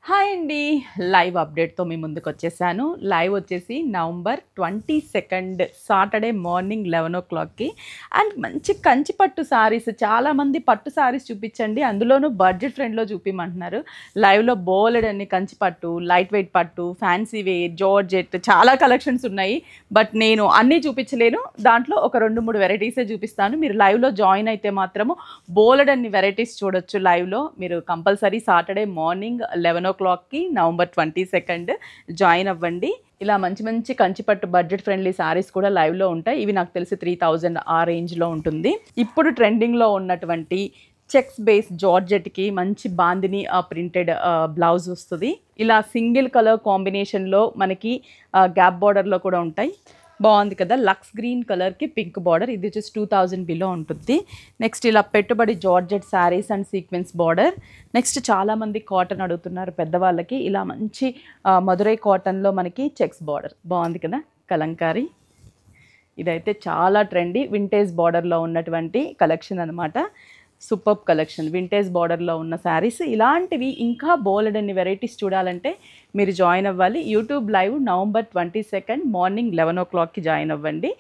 Hi అండి. Live అప్డేట్‌తో మీ ముందుకొచ్చేసాను. Live వచ్చేసి November 22 Saturday morning 11:00కి and మంచి కంచి పట్టు సారీస్ చాలామంది పట్టు సారీస్ చూపించండి. అందులోనూ బడ్జెట్ ఫ్రెండ్‌లో చూపిమంటున్నారు. లైవ్‌లో బోలెడన్ని కంచి పట్టు, లైట్ వెయిట్ పట్టు, ఫ్యాన్సీ వేర్, జార్జెట్ చాలా కలెక్షన్స్ ఉన్నాయి. బట్ నేను అన్నీ చూపించలేను. దాంట్లో ఒక 2, 3 వెరైటీసే చూపిస్తాను. మీరు లైవ్‌లో జాయిన్ అయితే మాత్రము బోలెడన్ని వెరైటీస్ చూడొచ్చు లైవ్‌లో. మీరు కంపల్సరీ సాటర్డే మార్నింగ్ 11:00కి నవంబర్ 22 జాయిన్ అవ్వండి. ఇలా మంచి మంచి కంచిపట్టు బడ్జెట్ ఫ్రెండ్లీ సారీస్ కూడా లైవ్‌లో ఉంటాయి. ఇవి నాకు తెలిసి 3000 ఆ రేంజ్‌లో ఉంటుంది. ఇప్పుడు ట్రెండింగ్‌లో ఉన్నటువంటి చెక్స్ బేస్ జార్జెట్‌కి మంచి బాందిని ప్రింటెడ్ బ్లౌజ్ వస్తది. ఇలా సింగిల్ కలర్ కాంబినేషన్‌లో మనకి గ్యాప్ బోర్డర్‌లో కూడా ఉంటాయి. బాగుంది కదా. లక్స్ గ్రీన్ కలర్కి పింక్ బార్డర్. ఇది వచ్చేసి 2000 బిలో ఉంటుంది. నెక్స్ట్ ఇలా పెట్టుబడి georgette saris and sequence border. Next చాలామంది కాటన్ అడుగుతున్నారు పెద్దవాళ్ళకి. ఇలా మంచి మధురై కాటన్లో మనకి చెక్స్ బార్డర్ బాగుంది కదా. కలంకారీ ఇదైతే చాలా ట్రెండీ వింటేజ్ బార్డర్లో ఉన్నటువంటి కలెక్షన్ అనమాట. సూపర్బ్ కలెక్షన్ వింటేజ్ బార్డర్లో ఉన్న శారీస్. ఇలాంటివి ఇంకా బోలెడన్ని వెరైటీస్ చూడాలంటే మీరు జాయిన్ అవ్వాలి. యూట్యూబ్ లైవ్ నవంబర్ 22 మార్నింగ్ 11:00కి జాయిన్ అవ్వండి.